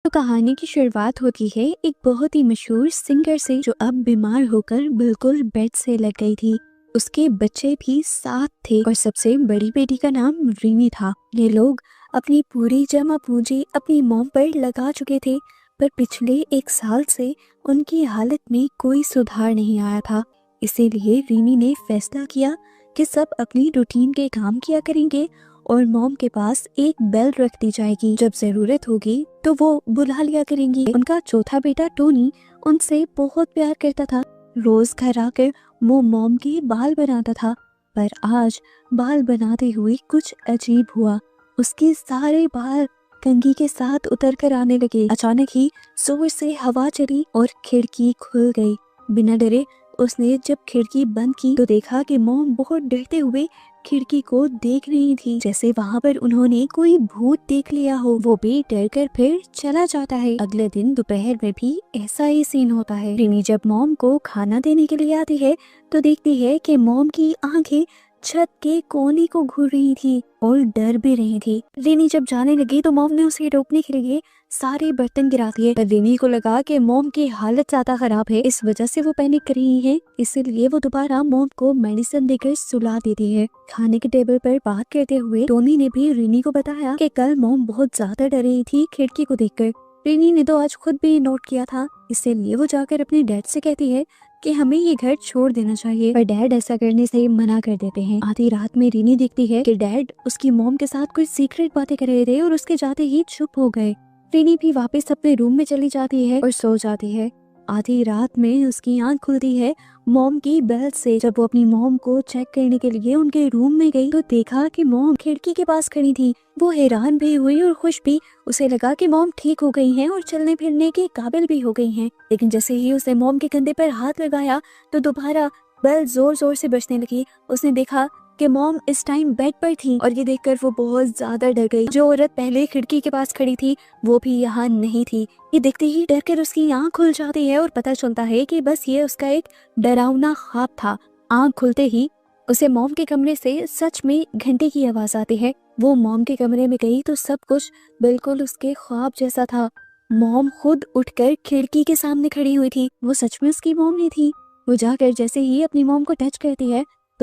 तो कहानी की शुरुआत होती है एक बहुत ही मशहूर सिंगर से, जो अब बीमार होकर बिल्कुल बेड से लग गई थी। उसके बच्चे भी साथ थे और सबसे बड़ी बेटी का नाम रीमी था। ये लोग अपनी पूरी जमा पूंजी अपनी मॉम पर लगा चुके थे, पर पिछले एक साल से उनकी हालत में कोई सुधार नहीं आया था। इसीलिए रीमी ने फैसला किया कि सब अपनी रूटीन के काम किया करेंगे और मॉम के पास एक बेल रख दी जाएगी। जब जरूरत होगी तो वो बुला लिया करेंगी। उनका चौथा बेटा टोनी उनसे बहुत प्यार करता था। रोज घर आकर वो मॉम के बाल बनाता था, पर आज बाल बनाते हुए कुछ अजीब हुआ। उसके सारे बाल कंघी के साथ उतर कर आने लगे। अचानक ही जोर से हवा चली और खिड़की खुल गई। बिना डरे उसने जब खिड़की बंद की तो देखा कि मॉम बहुत डरते हुए खिड़की को देख रही थी, जैसे वहाँ पर उन्होंने कोई भूत देख लिया हो। वो भी डर कर फिर चला जाता है। अगले दिन दोपहर में भी ऐसा ही सीन होता है। रिमी जब मॉम को खाना देने के लिए आती है तो देखती है कि मॉम की आंखें छत के कोने को घूर रही थी और डर भी रही थी। रिमी जब जाने लगी तो मॉम ने उसे रोकने के लिए सारे बर्तन गिरा दिए, पर रिमी को लगा कि मॉम की हालत ज्यादा खराब है, इस वजह से वो पैनिक कर रही है। इसीलिए वो दोबारा मॉम को मेडिसिन देकर सुला देती है। खाने के टेबल पर बात करते हुए टोनी ने भी रिमी को बताया कि कल मॉम बहुत ज्यादा डर रही थी खिड़की को देखकर। रिमी ने तो आज खुद भी नोट किया था, इसीलिए वो जाकर अपने डैड से कहती है कि हमें ये घर छोड़ देना चाहिए, पर डैड ऐसा करने से मना कर देते हैं। आधी रात में रीनी देखती है कि डैड उसकी मॉम के साथ कुछ सीक्रेट बातें कर रहे थे और उसके जाते ही चुप हो गए। रीनी भी वापस अपने रूम में चली जाती है और सो जाती है। आधी रात में उसकी आंख खुलती है मॉम की बेल से। जब वो अपनी मॉम को चेक करने के लिए उनके रूम में गई तो देखा कि मॉम खिड़की के पास खड़ी थी। वो हैरान भी हुई और खुश भी। उसे लगा कि मॉम ठीक हो गई हैं और चलने फिरने के काबिल भी हो गई हैं। लेकिन जैसे ही उसने मॉम के कंधे पर हाथ लगाया तो दोबारा बेल जोर जोर से बजने लगी। उसने देखा कि मॉम इस टाइम बेड पर थी और ये देखकर वो बहुत ज्यादा डर गई। जो औरत पहले खिड़की के पास खड़ी थी वो भी यहाँ नहीं थी। ये देखते ही डर कर उसकी आंख खुल जाती है और पता चलता है कि बस ये उसका एक डरावना ख्वाब था। आंख खुलते ही उसे मॉम के कमरे से सच में घंटे की आवाज आती है। वो मॉम के कमरे में गई तो सब कुछ बिल्कुल उसके ख्वाब जैसा था। मॉम खुद उठकर खिड़की के सामने खड़ी हुई थी। वो सच में उसकी मॉम नहीं थी। वो जाकर जैसे ही अपनी मॉम को टच करती है